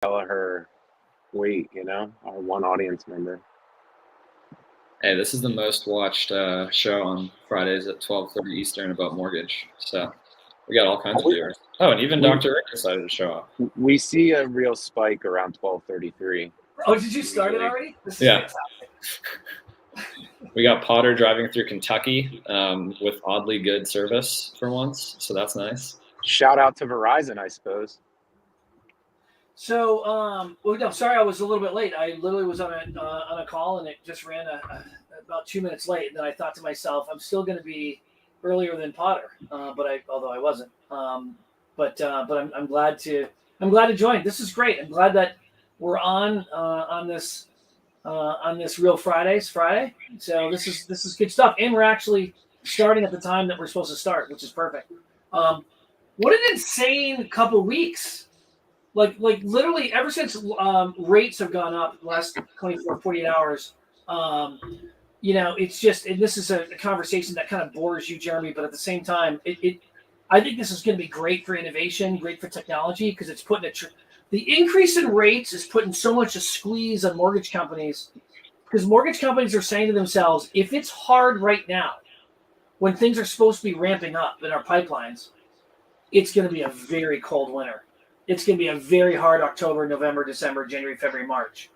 her weight, our one audience member. Hey, this is the most watched show on Fridays at 12:30 Eastern about mortgage. So we got all kinds of viewers. Oh, and even Dr. Rick decided to show up. We see a real spike around 12:33. Oh, did you start it already? This is Yeah. fantastic. We got Potter driving through Kentucky with oddly good service for once, so that's nice. Shout out to Verizon, I suppose. So, well, no, sorry, I was a little bit late. I literally was on a call, and it just ran about 2 minutes late. And then I thought to myself, I'm still going to be earlier than Potter, although I wasn't. But I'm glad to join. This is great. I'm glad that we're on this Real Fridays Friday. So this is good stuff, and we're actually starting at the time that we're supposed to start, which is perfect. What an insane couple weeks. Like literally ever since rates have gone up the last 24, 48 hours, it's just, and this is a conversation that kind of bores you, Jeremy, but at the same time, I think this is going to be great for innovation, great for technology, because it's putting the increase in rates is putting so much a squeeze on mortgage companies, because mortgage companies are saying to themselves, if it's hard right now, when things are supposed to be ramping up in our pipelines, it's going to be a very cold winter. It's going to be a very hard October, November, December, January, February, March,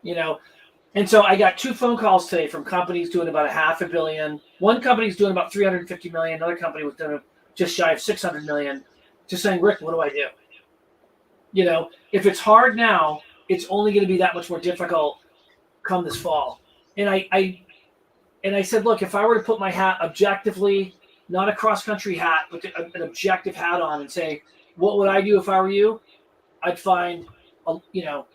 And so I got 2 phone calls today from companies doing about $500 million. One company's doing about $350 million. Another company was doing just shy of $600 million. Just saying, Rick, what do I do? If it's hard now, it's only going to be that much more difficult come this fall. And I said, look, if I were to put my hat objectively, not a cross-country hat, but an objective hat on and say, what would I do if I were you? I'd find a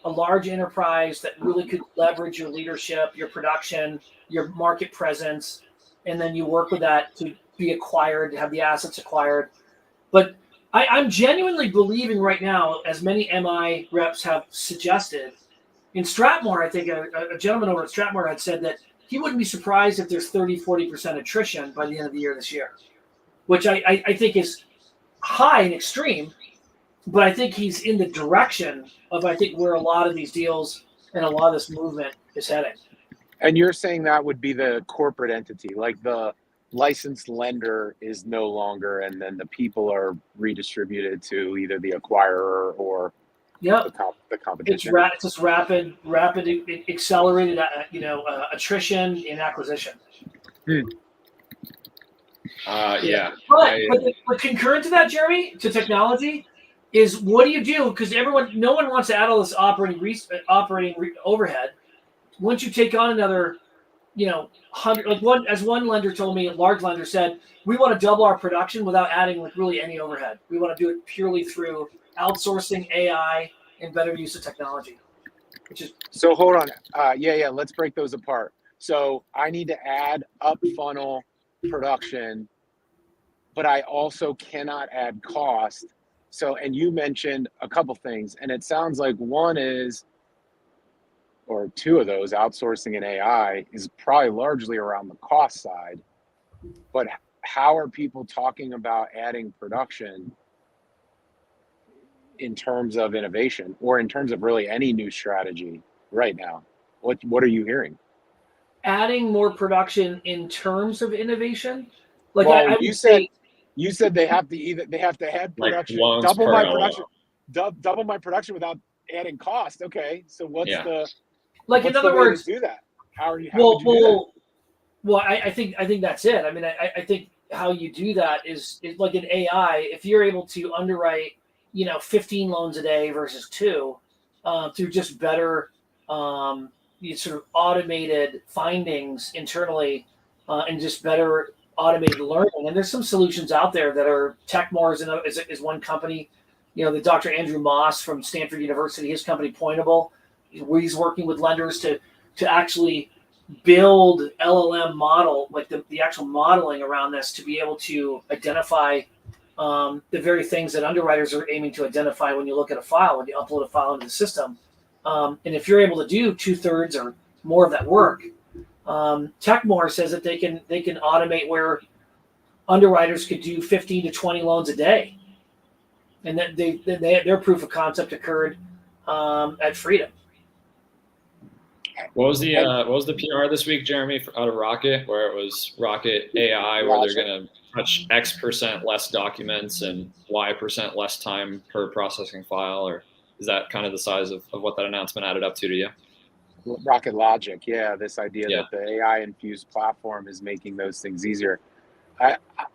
large enterprise that really could leverage your leadership, your production, your market presence, and then you work with that to be acquired, to have the assets acquired. But I'm genuinely believing right now, as many MI reps have suggested, in Stratmore, I think a gentleman over at Stratmore had said that he wouldn't be surprised if there's 30-40% attrition by the end of the year this year, which I think is high and extreme, but I think he's in the direction of, I think, where a lot of these deals and a lot of this movement is heading. And you're saying that would be the corporate entity, like the licensed lender is no longer, and then the people are redistributed to either the acquirer or the competition. It's just rapid, accelerated, attrition in acquisition. Yeah. But concurrent to that, Jeremy, to technology, is what do you do? Because no one wants to add all this operating overhead. Once you take on another, 100, as one lender told me, a large lender said, we want to double our production without adding really any overhead. We want to do it purely through outsourcing, AI, and better use of technology. So hold on. Let's break those apart. So I need to add up funnel production, but I also cannot add cost. So, and you mentioned a couple things, and it sounds like one is, or two of those, outsourcing and AI, is probably largely around the cost side. But how are people talking about adding production in terms of innovation, or in terms of really any new strategy right now? What are you hearing? Adding more production in terms of innovation? You said they have to add production, double my production without adding cost. Okay, so what's in other words, do that? How would you do that? Well, I think that's it. I mean, I think how you do that is like in AI. If you're able to underwrite, 15 loans a day versus 2, through just better, sort of automated findings internally, and just better automated learning. And there's some solutions out there that are Techmore is one company. The Dr. Andrew Moss from Stanford University, his company Pointable, where he's working with lenders to actually build LLM model, like the actual modeling around this, to be able to identify the very things that underwriters are aiming to identify when you look at a file, when you upload a file into the system. And if you're able to do 2/3 or more of that work, Techmore says that they can automate where underwriters could do 15 to 20 loans a day, and that their proof of concept occurred at Freedom. What was the PR this week, Jeremy, out of Rocket, where it was Rocket AI, where they're going to touch X% less documents and Y% less time per processing file? Or is that kind of the size of what that announcement added up to you? Rocket Logic, yeah, this idea that the AI infused platform is making those things easier.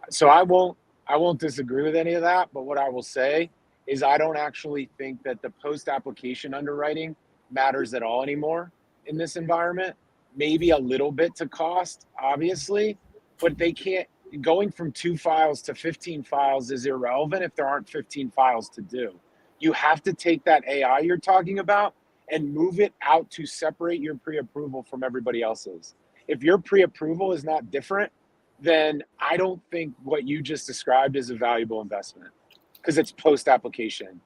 So I won't disagree with any of that, but what I will say is I don't actually think that the post-application underwriting matters at all anymore in this environment. Maybe a little bit to cost, obviously, but they can't. Going from 2 files to 15 files is irrelevant if there aren't 15 files to do. You have to take that AI you're talking about and move it out to separate your pre-approval from everybody else's. If your pre-approval is not different, then I don't think what you just described is a valuable investment because it's post-application.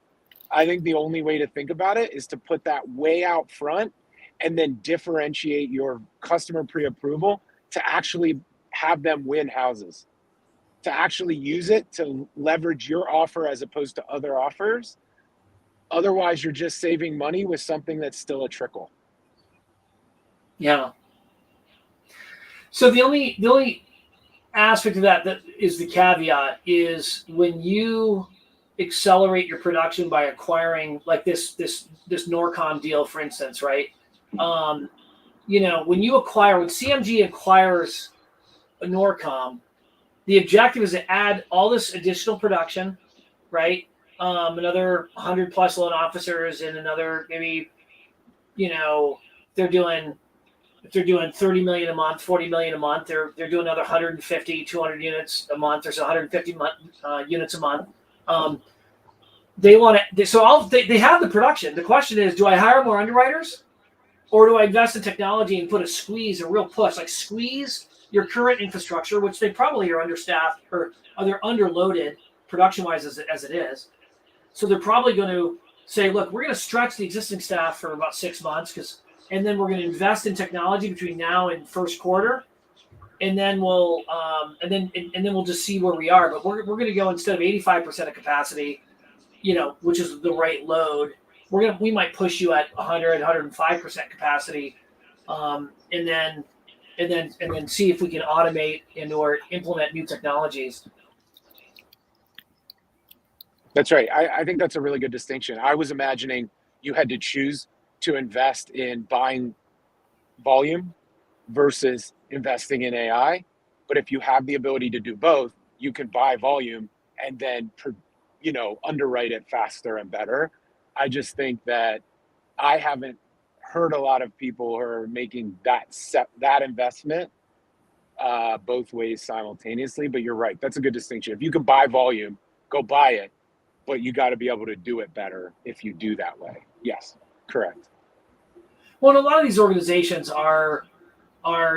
I think the only way to think about it is to put that way out front and then differentiate your customer pre-approval to actually have them win houses, to actually use it to leverage your offer as opposed to other offers. Otherwise, you're just saving money with something that's still a trickle. Yeah. So the only aspect of that is the caveat is when you accelerate your production by acquiring like this Norcom deal, for instance, right? When CMG acquires a Norcom, the objective is to add all this additional production, right? Another 100 plus loan officers and another maybe, if they're doing 30 million a month, 40 million a month, they're doing another 150, 200 units a month, or so 150 units a month. They have the production. The question is, do I hire more underwriters or do I invest in technology and put a real push, like squeeze your current infrastructure, which they probably are understaffed or they're underloaded production-wise as it is. So they're probably going to say, look, we're going to stretch the existing staff for about 6 months and then we're going to invest in technology between now and first quarter, and then we'll just see where we are. But we're going to go, instead of 85% of capacity, which is the right load, we might push you at 105% capacity, and then see if we can automate and or implement new technologies. That's right. I think that's a really good distinction. I was imagining you had to choose to invest in buying volume versus investing in AI. But if you have the ability to do both, you can buy volume and then, underwrite it faster and better. I just think that I haven't heard a lot of people who are making that investment both ways simultaneously. But you're right. That's a good distinction. If you can buy volume, go buy it. But you got to be able to do it better if you do that way. Yes, correct. Well, a lot of these organizations are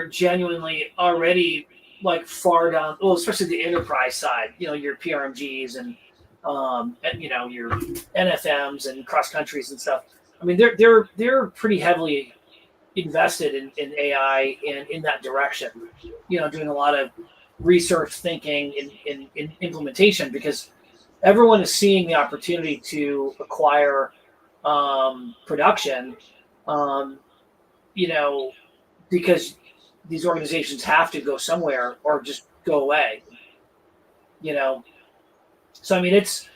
genuinely already like far down. Well, especially the enterprise side. Your PRMGs and your NFMs and cross countries and stuff. I mean, they're pretty heavily invested in AI and in that direction. Doing a lot of research, thinking, in implementation, because everyone is seeing the opportunity to acquire production, because these organizations have to go somewhere or just go away. So I mean, it's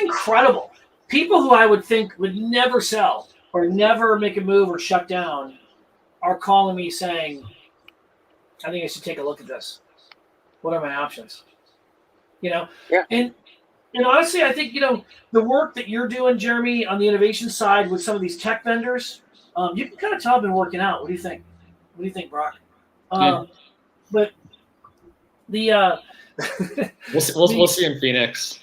incredible. People who I would think would never sell or never make a move or shut down are calling me saying, I think I should take a look at this. What are my options? Yeah. And honestly, I think, the work that you're doing, Jeremy, on the innovation side with some of these tech vendors, you can kind of tell I've been working out. What do you think? What do you think, Brock? But the we'll see in Phoenix.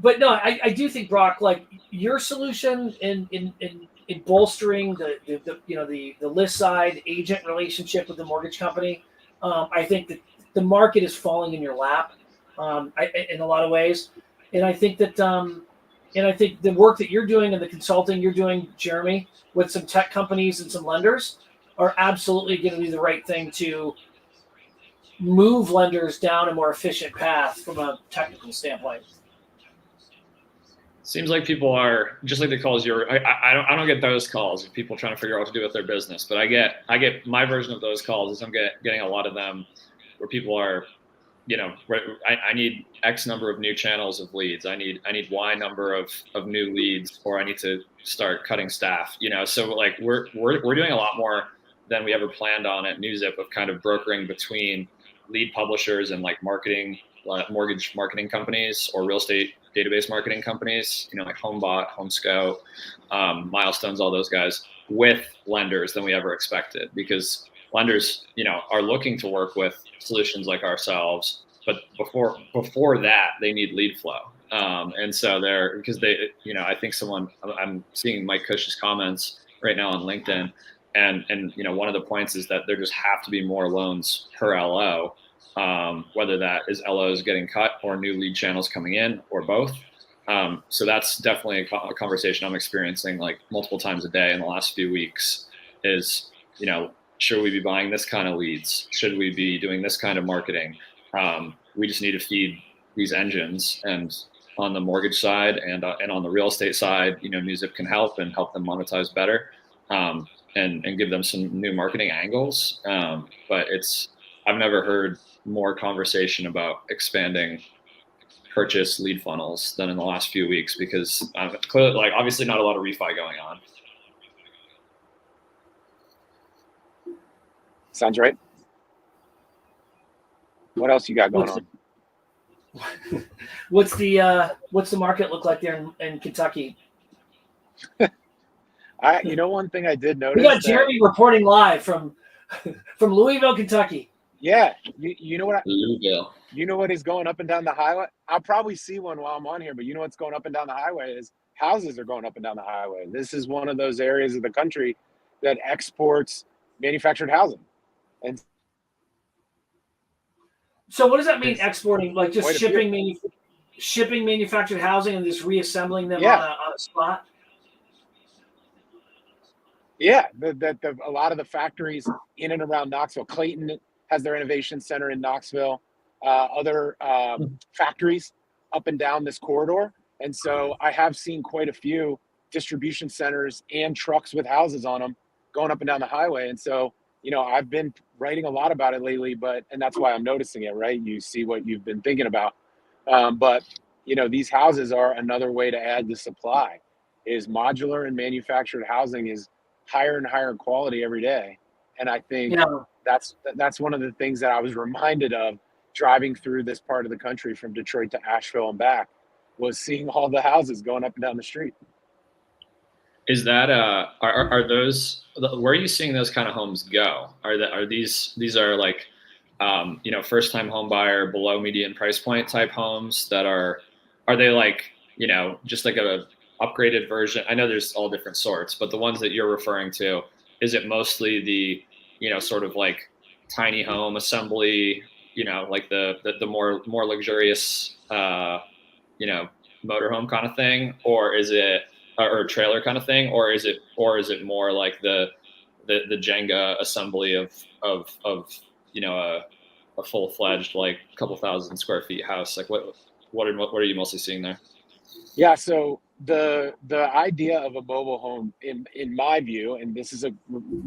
But no, I do think, Brock, like your solution in bolstering the list side agent relationship with the mortgage company, I think that the market is falling in your lap, in a lot of ways, and I think that the work that you're doing and the consulting you're doing, Jeremy, with some tech companies and some lenders are absolutely going to be the right thing to move lenders down a more efficient path from a technical standpoint. Seems like people are just like the calls I don't get those calls of people trying to figure out what to do with their business, but I get my version of those calls is I'm getting a lot of them where people are, I need X number of new channels of leads. I need Y number of new leads, or I need to start cutting staff, so like we're doing a lot more than we ever planned on at NewZip of kind of brokering between lead publishers and like mortgage marketing companies or real estate database marketing companies, like HomeBot, HomeScout, Milestones, all those guys, with lenders than we ever expected, because lenders, are looking to work with solutions like ourselves, but before that, they need lead flow. And so because I think I'm seeing Mike Cush's comments right now on LinkedIn, and one of the points is that there just have to be more loans per LO, whether that is LOs getting cut or new lead channels coming in or both. So that's definitely a conversation I'm experiencing like multiple times a day in the last few weeks is, should we be buying this kind of leads? Should we be doing this kind of marketing? We just need to feed these engines, and on the mortgage side and on the real estate side, NewZip can help them monetize better, and give them some new marketing angles. But I've never heard more conversation about expanding purchase lead funnels than in the last few weeks, because clearly, like, obviously not a lot of refi going on. Sounds right. What else you got going on? What's the market look like there in Kentucky? One thing I did notice. We got Jeremy reporting live from Louisville, Kentucky. Yeah, you know what? Louisville. You know what is going up and down the highway? I'll probably see one while I'm on here, but you know what's going up and down the highway is houses are going up and down the highway. This is one of those areas of the country that exports manufactured housing. And so what does that mean, exporting? Like just shipping manufactured housing and just reassembling them on a spot? Yeah, a lot of the factories in and around Knoxville. Clayton has their innovation center in Knoxville. Other factories up and down this corridor. And so I have seen quite a few distribution centers and trucks with houses on them going up and down the highway. And so, I've been writing a lot about it lately, and that's why I'm noticing it, right? You see what you've been thinking about. But these houses are another way to add the supply. Is modular and manufactured housing is higher and higher quality every day. And I think that's one of the things that I was reminded of driving through this part of the country from Detroit to Asheville and back, was seeing all the houses going up and down the street. Is that are those, where are you seeing those kind of homes go? Are these are like first time home buyer, below median price point type homes that are they like just like a upgraded version? I know there's all different sorts, but the ones that you're referring to, is it mostly the sort of like tiny home assembly, like the more luxurious motorhome kind of thing, or is it or trailer kind of thing, or is it more like the Jenga assembly of a full-fledged like couple thousand square feet house? Like what are you mostly seeing there? Yeah, so the idea of a mobile home, in my view, and this is a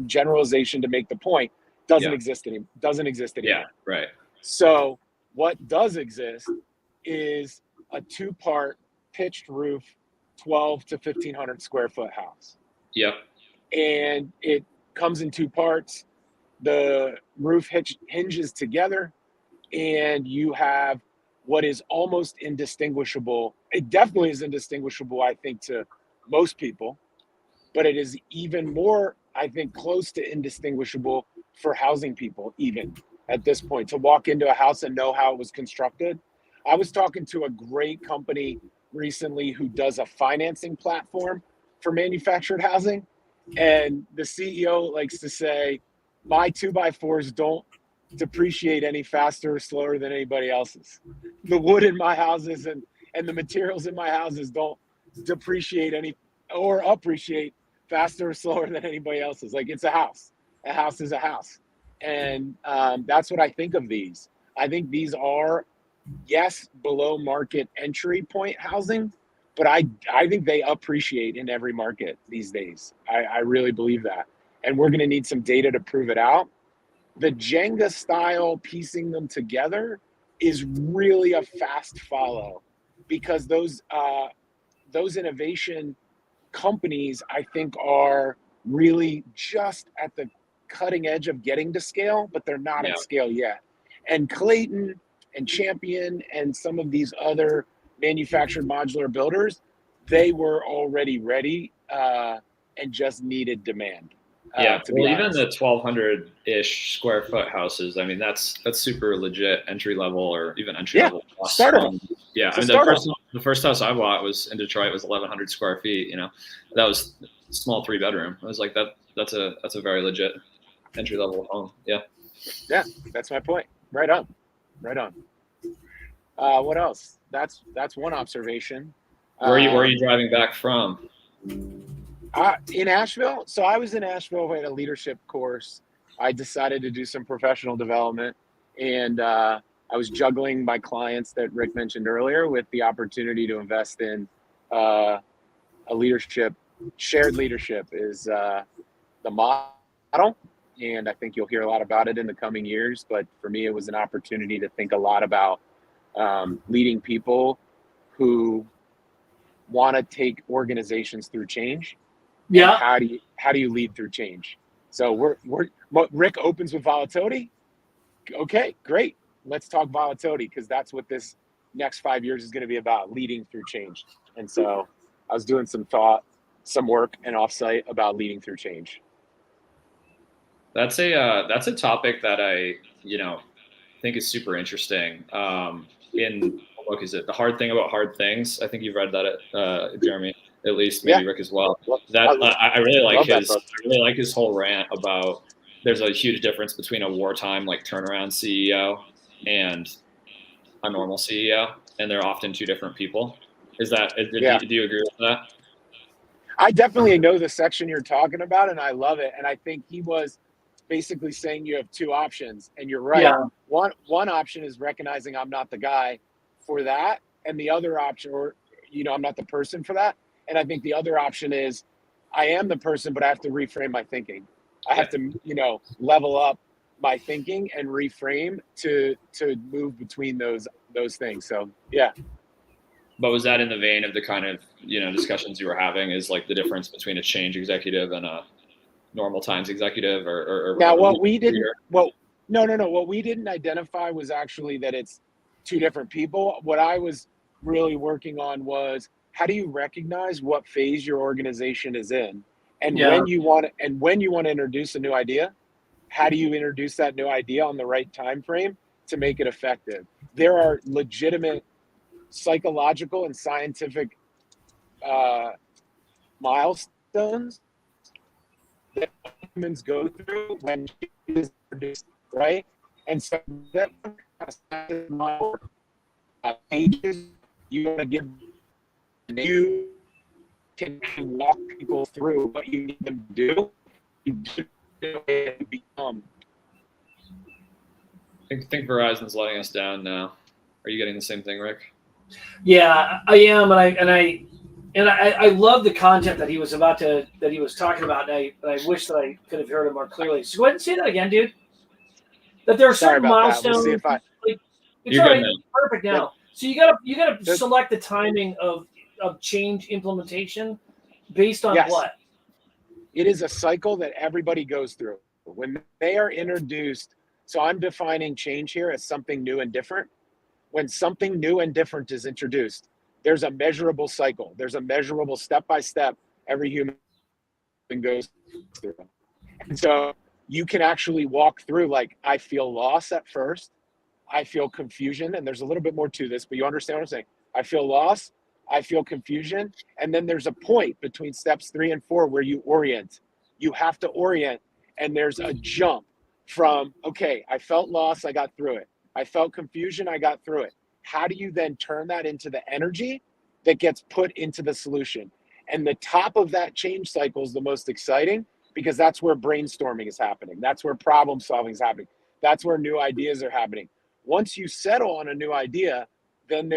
generalization to make the point, doesn't exist anymore. Yeah, right. So what does exist is a two-part pitched roof, 12 to 1,500 square foot house. Yep. And it comes in two parts. The roof hinges together, and you have what is almost indistinguishable. It definitely is indistinguishable, I think, to most people, but it is even more, I think, close to indistinguishable for housing people, even at this point, to walk into a house and know how it was constructed. I was talking to a great company recently who does a financing platform for manufactured housing. And the CEO likes to say, my 2x4s don't depreciate any faster or slower than anybody else's. The wood in my houses and the materials in my houses don't depreciate any or appreciate faster or slower than anybody else's. Like, it's a house. A house is a house. And that's what I think of these. I think these are, yes, below market entry point housing, but I think they appreciate in every market these days. I really believe that. And we're going to need some data to prove it out. The Jenga style piecing them together is really a fast follow, because those innovation companies, I think, are really just at the cutting edge of getting to scale, but they're not at scale yet. And Clayton and Champion and some of these other manufactured modular builders, they were already ready and just needed demand. Well, even the 1,200-ish square foot houses, I mean, that's super legit entry level, or even entry level plus. Startup. Yeah, I mean, the first house I bought was in Detroit, was 1,100 square feet. You know, that was a small 3-bedroom. I was like, that's a very legit entry level home. Yeah, that's my point. Right on. What else? That's one observation. Where are you driving back from? In Asheville. So I was in Asheville at a leadership course. I decided to do some professional development, and I was juggling my clients that Rick mentioned earlier with the opportunity to invest in a leadership. Shared leadership is the model, and I think you'll hear a lot about it in the coming years. But for me, it was an opportunity to think a lot about leading people who want to take organizations through change. Yeah. How do you lead through change? So Rick opens with volatility. Okay, great. Let's talk volatility, because that's what this next 5 years is going to be about, leading through change. And so I was doing some work and offsite about leading through change. That's a topic that I think is super interesting. In what book is it? The Hard Thing About Hard Things. I think you've read that, Jeremy. At least maybe Rick as well. I really like his whole rant about there's a huge difference between a wartime like turnaround CEO and a normal CEO, and they're often two different people. Do you agree with that? I definitely know the section you're talking about, and I love it. And I think he was basically saying you have two options, and you're right. Yeah. One option is recognizing I'm not the guy for that, and the other option, or I'm not the person for that. And I think the other option is I am the person, but I have to reframe my thinking. I have to, level up my thinking and reframe to move between those things. So, yeah. But was that in the vein of the kind of, discussions you were having, is like the difference between a change executive and a normal times executive or now what we didn't, what we didn't identify was actually that it's two different people. What I was really working on was, how do you recognize what phase your organization is in, and when you want to introduce a new idea, how do you introduce that new idea on the right time frame to make it effective? There are legitimate psychological and scientific milestones that humans go through when it is introduced, right? And so that pages you want to give. You can walk people through what you need them to do. You become. I think Verizon's letting us down now. Are you getting the same thing, Rick? Yeah, I am, and I love the content that he was talking about, and I wish that I could have heard it more clearly. So go ahead and say that again, dude. That there are certain milestones. We'll see if it's all right. Perfect now. So you gotta select the timing of change implementation based on what? It is a cycle that everybody goes through when they are introduced. So I'm defining change here as something new and different. When something new and different is introduced, there's a measurable cycle. There's a measurable step-by-step every human goes through. And so you can actually walk through, like, I feel loss at first. I feel confusion. And there's a little bit more to this, but you understand what I'm saying. I feel loss. I feel confusion. And then there's a point between steps 3 and 4 where you orient. You have to orient. And there's a jump from, okay, I felt loss. I got through it. I felt confusion. I got through it. How do you then turn that into the energy that gets put into the solution? And the top of that change cycle is the most exciting, because that's where brainstorming is happening. That's where problem solving is happening. That's where new ideas are happening. Once you settle on a new idea, then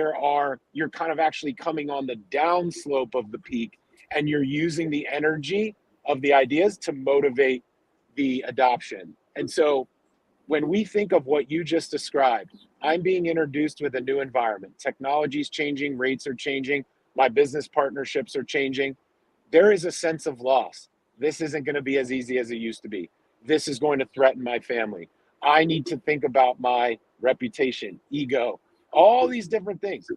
you're kind of actually coming on the down slope of the peak, and you're using the energy of the ideas to motivate the adoption. And so when we think of what you just described, I'm being introduced with a new environment. Technology's changing, rates are changing, my business partnerships are changing. There is a sense of loss. This isn't going to be as easy as it used to be. This is going to threaten my family. I need to think about my reputation, ego, all these different things.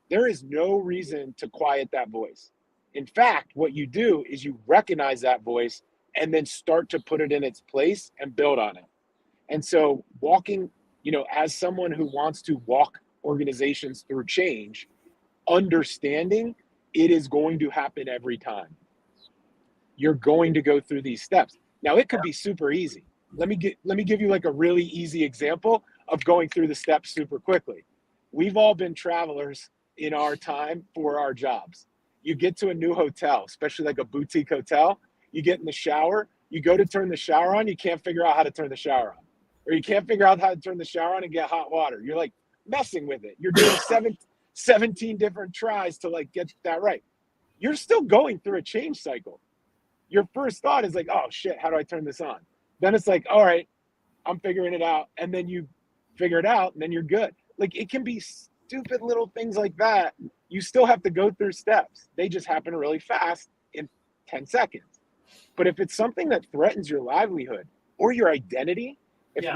There is no reason to quiet that voice. In fact, what you do is you recognize that voice and then start to put it in its place and build on it. And so walking, as someone who wants to walk organizations through change, understanding it is going to happen every time. You're going to go through these steps. Now, it could be super easy. Let me give you like a really easy example of going through the steps super quickly. We've all been travelers in our time for our jobs. You get to a new hotel, especially like a boutique hotel, you get in the shower, you go to turn the shower on, you can't figure out how to turn the shower on. Or you can't figure out how to turn the shower on and get hot water. You're like messing with it. You're doing 17 different tries to like get that right. You're still going through a change cycle. Your first thought is like, oh shit, how do I turn this on? Then it's like, all right, I'm figuring it out. And then you figure it out and then you're good. Like it can be stupid little things like that. You still have to go through steps. They just happen really fast in 10 seconds. But if it's something that threatens your livelihood or your identity, if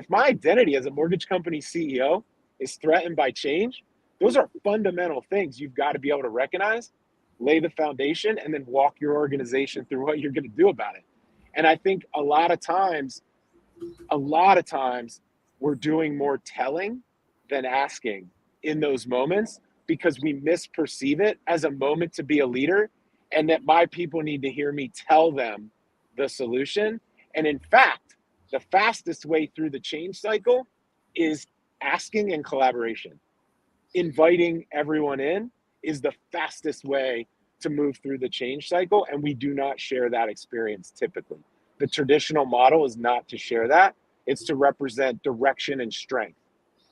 my identity as a mortgage company CEO is threatened by change, those are fundamental things you've got to be able to recognize, lay the foundation, and then walk your organization through what you're going to do about it. And I think a lot of times we're doing more telling than asking in those moments because we misperceive it as a moment to be a leader and that my people need to hear me tell them the solution. And in fact, the fastest way through the change cycle is asking and collaboration. Inviting everyone in is the fastest way to move through the change cycle, and we do not share that experience typically. The traditional model is not to share that. It's to represent direction and strength,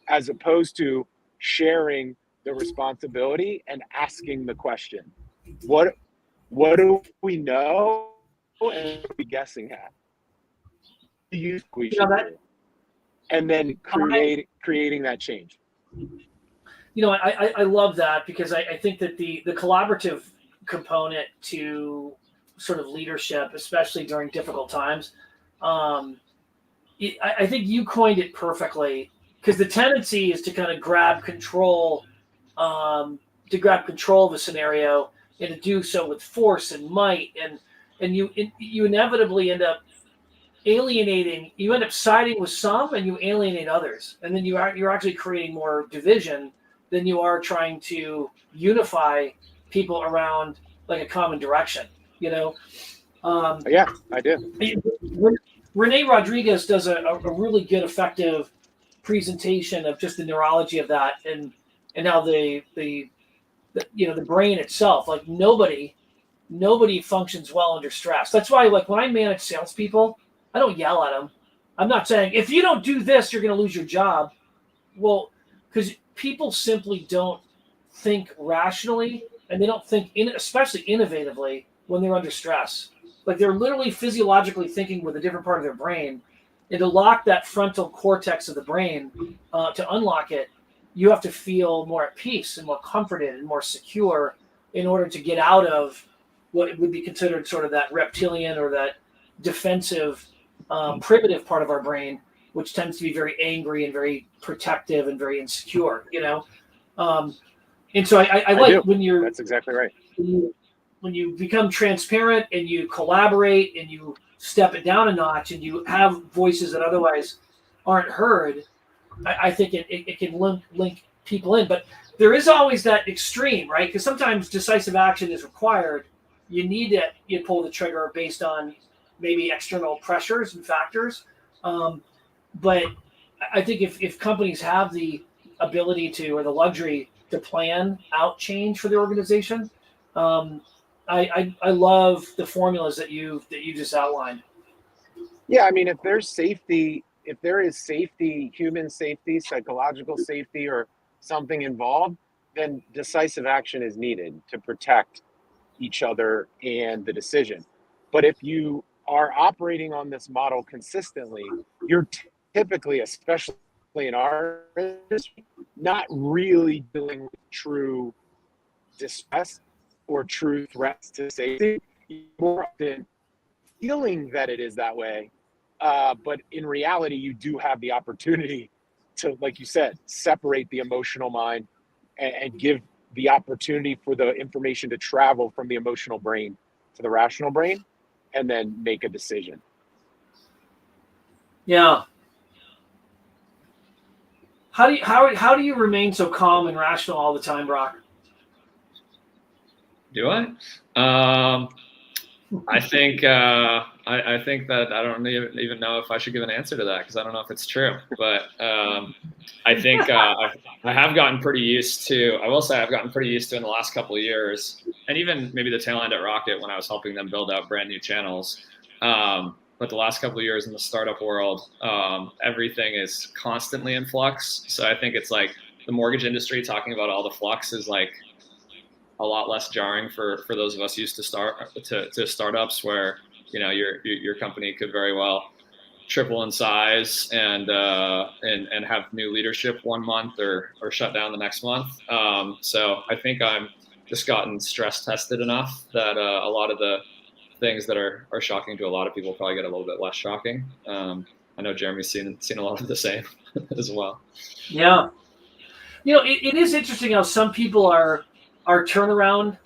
as opposed to sharing the responsibility and asking the question. What do we know and what are we guessing at? Do you think we should do? And then creating that change. I love that because I think that the collaborative component to sort of leadership, especially during difficult times, I think you coined it perfectly because the tendency is to kind of grab control of a scenario and to do so with force and might, and you inevitably end up alienating. You end up siding with some and you alienate others, and then you're actually creating more division than you are trying to unify people around like a common direction. Yeah, I do. Renee Rodriguez does a really good, effective presentation of just the neurology of that and how the brain itself, like nobody functions well under stress. That's why, like, when I manage salespeople, I don't yell at them. I'm not saying, if you don't do this, you're going to lose your job. Well, because people simply don't think rationally, and they don't think, especially innovatively, when they're under stress. Like, they're literally physiologically thinking with a different part of their brain. And to lock that frontal cortex of the brain, to unlock it, you have to feel more at peace and more comforted and more secure in order to get out of what would be considered sort of that reptilian or that defensive, primitive part of our brain, which tends to be very angry and very protective and very insecure, and so I like when you're. That's exactly right. When you become transparent and you collaborate and you step it down a notch and you have voices that otherwise aren't heard, I think it can link people in. But there is always that extreme, right? Because sometimes decisive action is required. You need to pull the trigger based on maybe external pressures and factors. But I think if companies have the ability to, or the luxury to plan out change for the organization, I love the formulas that you just outlined. Yeah, I mean, if there is safety, human safety, psychological safety, or something involved, then decisive action is needed to protect each other and the decision. But if you are operating on this model consistently, you're typically, especially in our industry, not really dealing with true distress or true threats to safety. You're more often feeling that it is that way, but in reality, you do have the opportunity to, like you said, separate the emotional mind and give the opportunity for the information to travel from the emotional brain to the rational brain, and then make a decision. Yeah. How do you remain so calm and rational all the time, Brock? Do I? I think I think that I don't even know if I should give an answer to that, because I don't know if it's true. But I think I have gotten pretty used to. I will say I've gotten pretty used to in the last couple of years, and even maybe the tail end at Rocket when I was helping them build out brand new channels. But the last couple of years in the startup world, everything is constantly in flux. So I think it's like the mortgage industry talking about all the flux is like a lot less jarring for those of us used to startups, where your company could very well triple in size and have new leadership one month or shut down the next month. So I think I'm just gotten stress tested enough that a lot of the things that are shocking to a lot of people probably get a little bit less shocking. I know Jeremy's seen a lot of the same as well. Yeah. It is interesting how some people are turnaround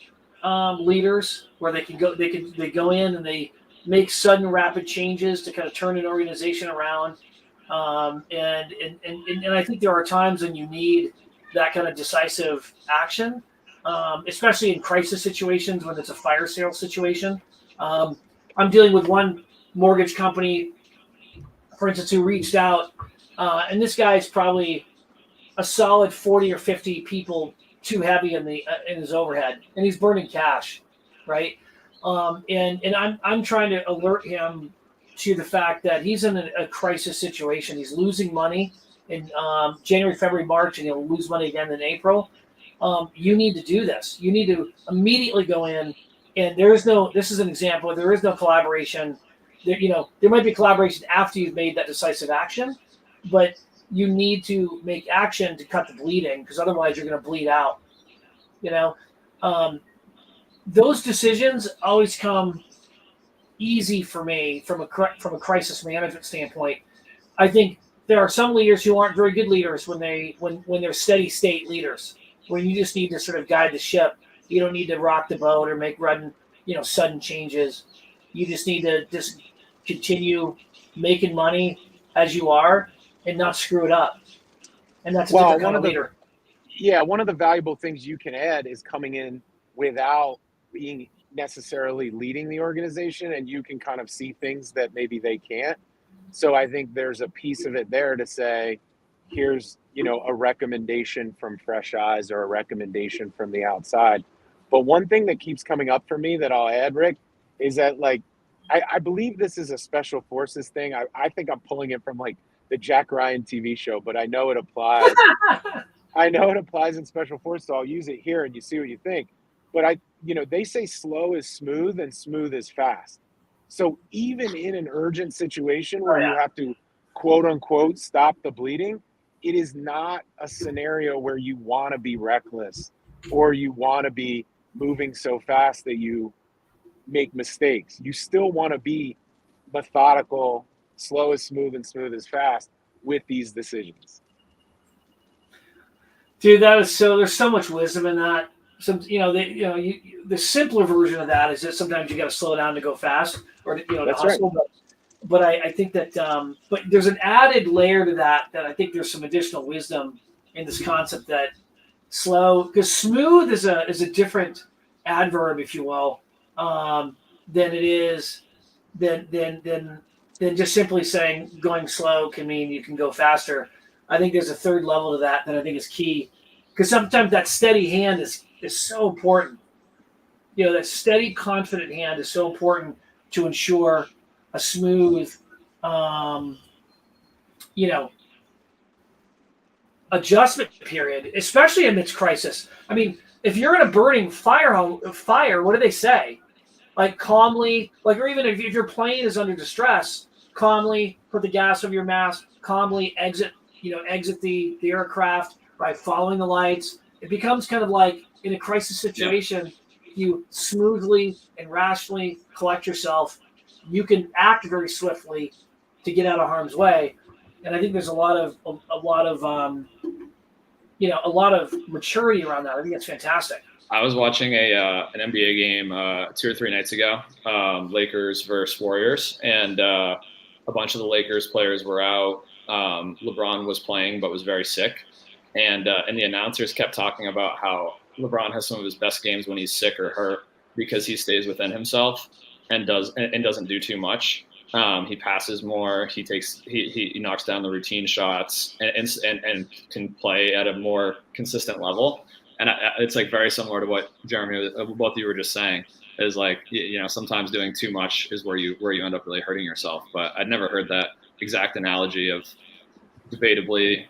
leaders, where they go in and they make sudden rapid changes to kind of turn an organization around. And I think there are times when you need that kind of decisive action, especially in crisis situations when it's a fire sale situation. I'm dealing with one mortgage company, for instance, who reached out, and this guy's probably a solid 40 or 50 people too heavy in his overhead, and he's burning cash, right? And I'm trying to alert him to the fact that he's in a crisis situation. He's losing money in January, February, March, and he'll lose money again in April. You need to do this. You need to immediately go in. And this is an example, there is no collaboration. There might be collaboration after you've made that decisive action, but you need to make action to cut the bleeding, because otherwise you're going to bleed out. Those decisions always come easy for me from a crisis management standpoint. I think there are some leaders who aren't very good leaders when they're steady state leaders, where you just need to sort of guide the ship. You don't need to rock the boat or make sudden changes. You just need to just continue making money as you are and not screw it up. And that's a different kind of leader. Yeah, one of the valuable things you can add is coming in without being necessarily leading the organization, and you can kind of see things that maybe they can't. So I think there's a piece of it there to say, here's, a recommendation from fresh eyes or a recommendation from the outside. But one thing that keeps coming up for me that I'll add, Rick, is that I believe this is a special forces thing. I think I'm pulling it from the Jack Ryan TV show, but I know it applies. I know it applies in special forces, so I'll use it here and you see what you think. But they say slow is smooth and smooth is fast. So even in an urgent situation where you have to, quote unquote, stop the bleeding, it is not a scenario where you want to be reckless or you want to be moving so fast that you make mistakes. You still want to be methodical, slow is smooth and smooth is fast with these decisions. Dude, there's so much wisdom in that. The simpler version of that is that sometimes you got to slow down to go fast, or to hustle. Right. But I think that but there's an added layer to that I think there's some additional wisdom in this concept that slow, because smooth is a different adverb, if you will, than it is than just simply saying going slow can mean you can go faster. I think there's a third level to that I think is key, because sometimes that steady hand is so important. That steady, confident hand is so important to ensure a smooth, adjustment period, especially amidst crisis. I mean, if you're in a burning fire, what do they say? Like calmly, like, or even if your plane is under distress, calmly put the gas over your mask, calmly exit the aircraft by following the lights. It becomes kind of like in a crisis situation, you smoothly and rationally collect yourself. You can act very swiftly to get out of harm's way. And I think there's a lot of maturity around that. I think it's fantastic. I was watching an NBA game 2 or 3 nights ago, Lakers versus Warriors, and a bunch of the Lakers players were out. LeBron was playing but was very sick, and the announcers kept talking about how LeBron has some of his best games when he's sick or hurt because he stays within himself and doesn't do too much. He passes more. He knocks down the routine shots and can play at a more consistent level. And it's like very similar to what Jeremy, both of you were just saying, is like, sometimes doing too much is where you end up really hurting yourself. But I'd never heard that exact analogy of debatably,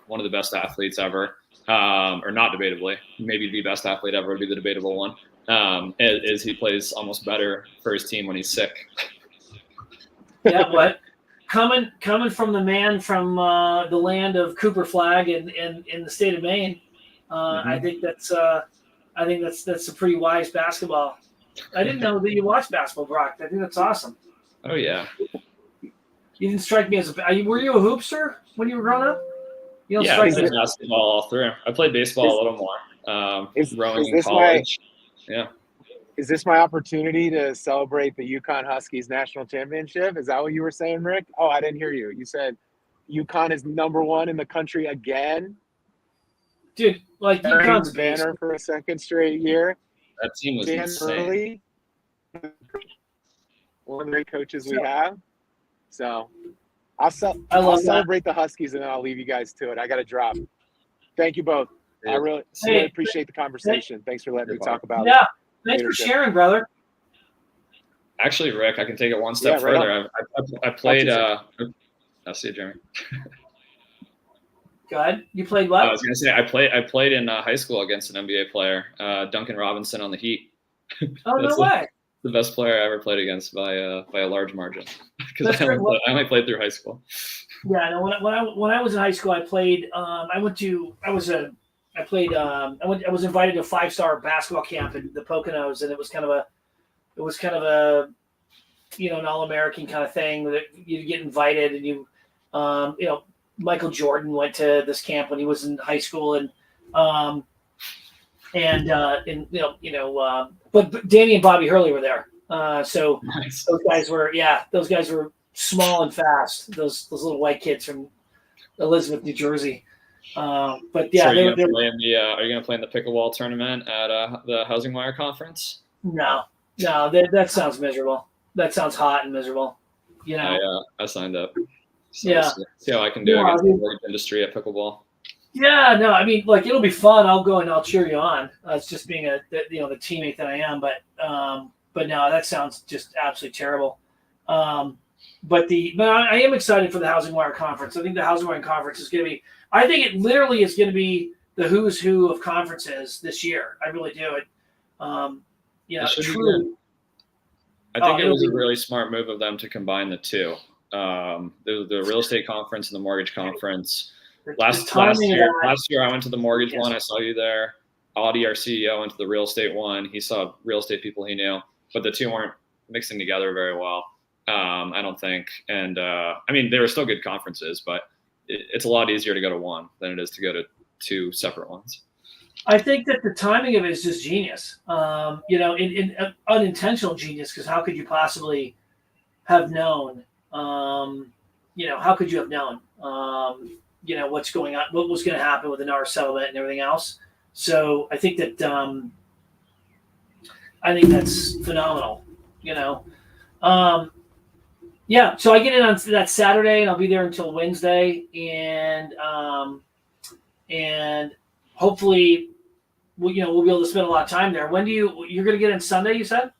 one of the best athletes ever, or not debatably, maybe the best athlete ever would be the debatable one, is he plays almost better for his team when he's sick. Yeah, but coming from the man from the land of Cooper Flag in the state of Maine, I think that's a pretty wise basketball. I didn't know that you watched basketball, Brock. I think that's awesome. Oh yeah. You didn't strike me as were you a hoopster when you were growing up? You don't Yeah, strike I played basketball all through. I played baseball a little more. Rowing in college. Yeah. Is this my opportunity to celebrate the UConn Huskies national championship? Is that what you were saying, Rick? Oh, I didn't hear you. You said UConn is #1 in the country again? Dude, like UConn's banner for a second straight year. That team was insane. One of the great coaches we have. So I'll celebrate the Huskies and then I'll leave you guys to it. I got to drop. Thank you both. I really appreciate the conversation. Thanks for letting me talk about it. Yeah. Thanks for sharing, brother. Actually, Rick, I can take it one step further. I played. I'll see you, Jeremy. Go ahead. You played what? I was going to say I played in high school against an NBA player, Duncan Robinson on the Heat. Oh no way! The best player I ever played against by a large margin because I only played through high school. Yeah, no. When I was in high school, I played. I was invited to a 5-star basketball camp in the Poconos, and it was kind of a an All-American kind of thing that you get invited, and Michael Jordan went to this camp when he was in high school, but Danny and Bobby Hurley were there. So nice. Those guys were small and fast. Those little white kids from Elizabeth, New Jersey. But yeah, so are you going to play in the pickleball tournament at the HousingWire conference? No, that sounds miserable. That sounds hot and miserable. I signed up. So see how I can do against the mortgage industry at pickleball. Yeah, no, I mean, like, it'll be fun. I'll go and I'll cheer you on. It's just being the teammate that I am. But no, that sounds just absolutely terrible. But I am excited for the HousingWire conference. I think the HousingWire conference is going to be. I think it literally is going to be the who's who of conferences this year. I really do. Truly. I think it was a really smart move of them to combine the two. The real estate conference and the mortgage conference. Last year I went to the mortgage one. I saw you there. Audie, our CEO, went to the real estate one. He saw real estate people he knew, but the two weren't mixing together very well. I don't think. And they were still good conferences, but it's a lot easier to go to one than it is to go to two separate ones. I think that the timing of it is just genius. In unintentional genius, because how could you possibly have known? How could you have known? What's going on? What was going to happen with the NAR settlement and everything else? So I think that's phenomenal. So I get in on that Saturday, and I'll be there until Wednesday, and hopefully, we'll be able to spend a lot of time there. When you're going to get in Sunday? You said?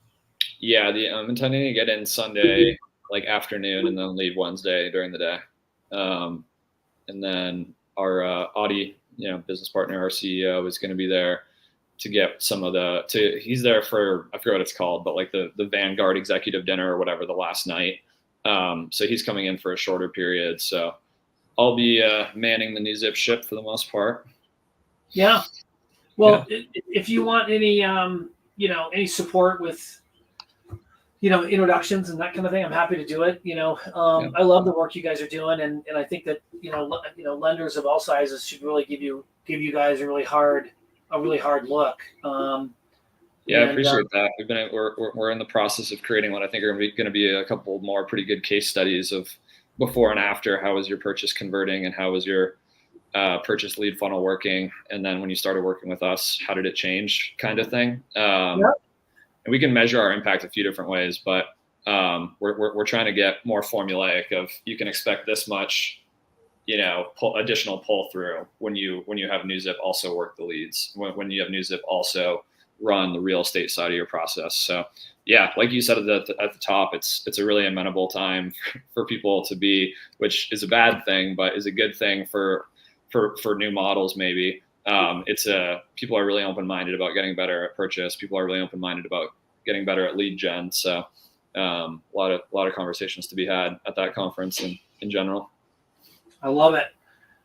Yeah, I'm intending to get in Sunday, like afternoon, and then leave Wednesday during the day. And then our Audie business partner, our CEO, is going to be there to get some of he's there for, I forget what it's called, but like the Vanguard executive dinner or whatever the last night. So he's coming in for a shorter period. So I'll be manning the New Zip ship for the most part. Yeah. Well, if you want any, any support with, introductions and that kind of thing, I'm happy to do it. I love the work you guys are doing. And I think that, lenders of all sizes should really give you guys a really hard look. I appreciate that. We're in the process of creating what I think are going to be a couple more pretty good case studies of before and after. How was your purchase converting, and how was your purchase lead funnel working? And then when you started working with us, how did it change, kind of thing? And we can measure our impact a few different ways, but we're trying to get more formulaic of, you can expect this much, additional pull through when you have NewZip also work the leads, when you have NewZip also run the real estate side of your process. So yeah, like you said at the top, it's a really amenable time for people to be, which is a bad thing, but is a good thing for new models maybe. People are really open-minded about getting better at purchase. People are really open-minded about getting better at lead gen. So a lot of conversations to be had at that conference and in general. I love it.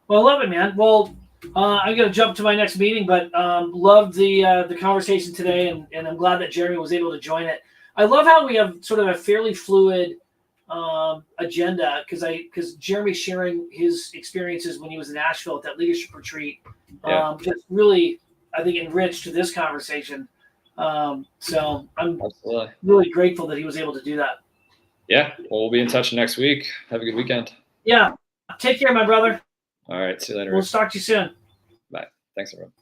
Well, I love it, man. Well, I'm going to jump to my next meeting, but loved the conversation today, and I'm glad that Jeremy was able to join it. I love how we have sort of a fairly fluid agenda, because Jeremy's sharing his experiences when he was in Nashville at that leadership retreat. Just really, I think, enriched this conversation. So I'm really grateful that he was able to do that. Yeah. Well, we'll be in touch next week. Have a good weekend. Yeah. Take care, my brother. All right. See you later. We'll talk to you soon. Bye. Thanks, everyone.